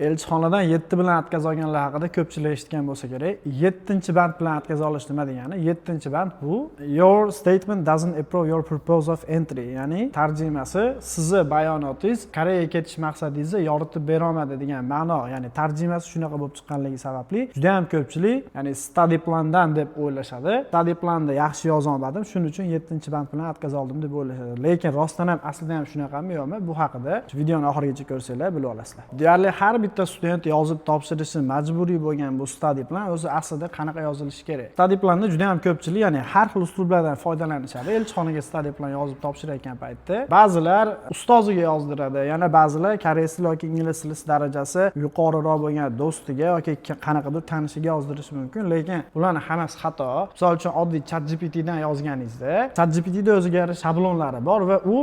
Elchixonadan 7 bilan atkaza olganlar haqida ko'pchilik eshitgan bo'lsa kerak. 7-band bilan atkaza olish nima degani? 7-band bu your statement doesn't approve your purpose of entry, ya'ni tarjimasi sizni bayonotingiz Koreyaga ketish maqsadingizni yoritib bera olmadi degan ma'no. Ya'ni tarjimasi shunaqa bo'lib chiqqanligi sababli juda ham ko'pchilik, ya'ni study plandan deb o'ylashadi. Study planda yaxshi yoza olmadim, shuning uchun 7-band bilan atkaza oldim deb o'ylashadi. Lekin rostdan ham aslida ham shunaqami yo'qmi? Bu haqida videoni oxirigacha ko'rsanglar bilib olasizlar. Deyarli har bitta student yozib topshirishi majburiy bo'lgan bu study plan o'zi aslida qanaqa yozilishi kerak? Study planda juda ham ko'pchilik, ya'ni har xil uslublardan foydalanishadi. Elchixonaga study plan yozib topshirayotgan paytda ba'zilar ustoziga yozdiradi, yana ba'zilar koreys tili yoki ingliz tili darajasi yuqoriroq bo'lgan do'stiga yoki qanaqadir tanishiga yozdirish mumkin, lekin ularning hammasi xato. Misol uchun oddiy ChatGPT dan yozganingizda, ChatGPTda o'ziga yarasha shablonlari bor va u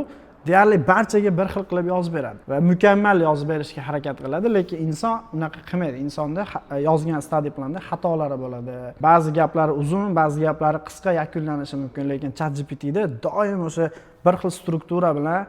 deyarli barchaga bir xil qilib yozib beradi va mukammal yozib berishga harakat qiladi, lekin inson unaqa qilmaydi. Insonda yozgan study planda xatolari bo'ladi. Ba'zi gaplari uzun, ba'zi gaplari qisqa yakunlanishi mumkin, lekin ChatGPTda doim o'sha bir xil struktura bilan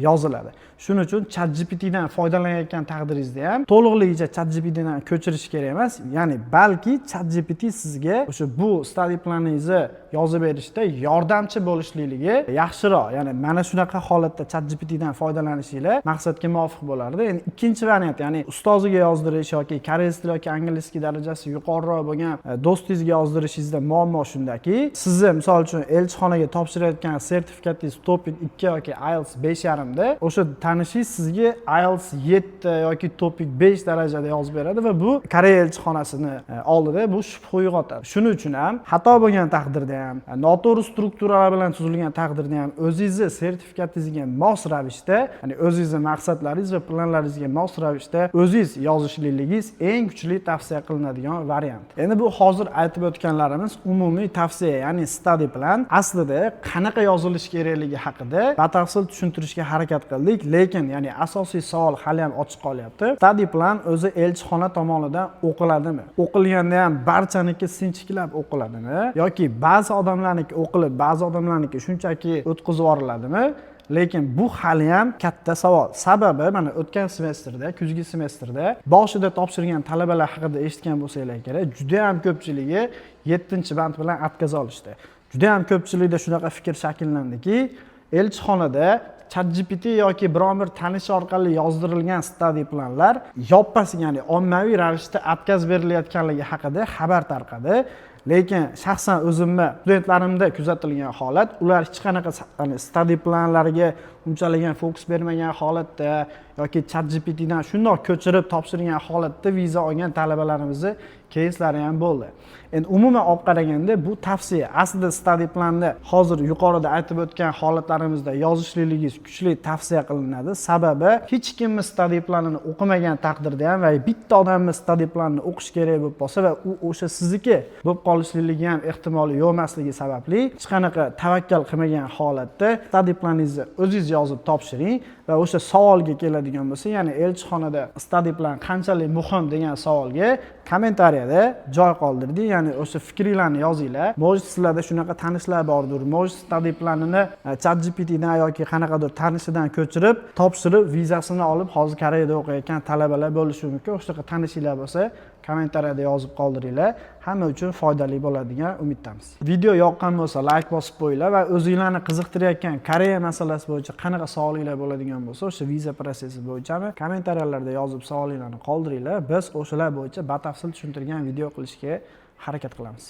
yoziladi. Shuning uchun ChatGPT dan foydalanayotgan taqdiringizda ham to'liqligicha ChatGPT dan ko'chirish kerak emas. Ya'ni balki ChatGPT sizga o'sha bu study planingizni yozib berishda yordamchi bo'lishlikligi yaxshiroq. Ya'ni mana shunaqa holatda ChatGPT dan foydalanishingiz maqsadga muvofiq bo'lardi. Endi ikkinchi variant, ya'ni ustoziga yozdirish yoki koreys tili yoki ingliz tili darajasi yuqoriroq bo'lgan do'stingizga yozdirishingizda muammo shundaki, sizni misol uchun elchixonaga topshirayotgan sertifikatingiz TOEFL 2 yoki IELTS 5.5 da o'sha tanishingiz sizga IELTS 7 yoki TOEFL 5 darajada yozib beradi va bu Koreya elchixonasini oldida bu shubha uyg'otadi. Shuning uchun ham xato bo'lgan taqdirda ham, noto'g'ri strukturalar bilan tuzilgan taqdirda ham o'zingizni sertifikatingizga mos ravishda, ya'ni o'zingizning maqsadlaringiz va planlaringizga mos ravishda o'zingiz yozishligingiz eng kuchli tavsiya qilinadigan variant. Endi bu hozir aytib o'tganlarimiz umumiy tavsiya, ya'ni study plan aslida qanaqa yozilishi kerakligi haqida batafsil tushuntirishga harakat qildik, lekin ya'ni asosiy savol hali ham ochiq qolyapti. Study plan o'zi elchixona tomonidan o'qiladimi? O'qilganda ham barchaniki sinchiklab o'qiladimi yoki ba'zi odamlarniki o'qilib, ba'zi odamlarniki shunchaki o'tkazib yuboriladimi? Lekin bu hali ham katta savol. Sababi mana o'tgan semestrda, kuzgi semestrda boshida topshirgan talabalar haqida eshitgan bo'lsanglar kerak, juda ham ko'pchiligi 7-band bilan atkaza olishdi. Juda ham ko'pchilikda shunaqa fikr shakllandiki, elchixonada ChatGPT yoki biron bir tanish orqali yozdirilgan study planlar yoppasiz, ya'ni ommaviy ravishda atkazib berilayotganligi haqida xabar tarqadi. Lekin shaxsan o'zimni studentlarimda kuzatilgan holat, ular hech qanaqa study planlariga unchalik ham fokus bermagan holatda yoki ChatGPT dan shundoq ko'chirib topshirgan holatda viza olgan talabalarimizni кейslari ham bo'ldi. Endi umuman olib qaraganda bu tavsiya. Aslida study planda hozir yuqorida aytib o'tgan holatlarimizda yozishligingiz kuchli tavsiya qilinadi. Sababi hech kimni study planini o'qimagan taqdirda ham va bitta odamni study planini o'qish kerak bo'lib qolsa va u o'sha sizniki bo'lib qolishligi ham ehtimoli yo'q emasligi sababli hech qanaqa tavakkal qilmagan holatda study planingizni o'zingiz yozib topshiring va o'sha savolga keladigan bo'lsa, ya'ni elchixonada study plan qanchalik muhim degan savolga kommentariyada joy qoldirdik. Ya'ni o'sha fikringlarni yozinglar. Mo'jiz sizlarda shunaqa tanishlar bordir. Mo'jiz study planini ChatGPT dan yoki qanaqadir tanishidan ko'chirib, topshirib, vizasini olib hozir Koreyada o'qiyotgan talabalar bo'lishi mumkin. O'shaqa tanishinglar bo'lsa, kommentariyada yozib qoldiringlar. Hamma uchun foydali bo'ladigan umiddamiz. Video yoqqan bo'lsa, like bosib qo'yinglar va o'zingizlarni qiziqtirayotgan Koreya masalasi bo'yicha qanaqa savolinglar bo'ladigan bo'lsa, o'sha viza protsessi bo'yicha kommentariyalarda yozib savolinglarni qoldiringlar. Biz o'shalar bo'yicha batafsil tushuntirgan video qilishga harakat qilamiz.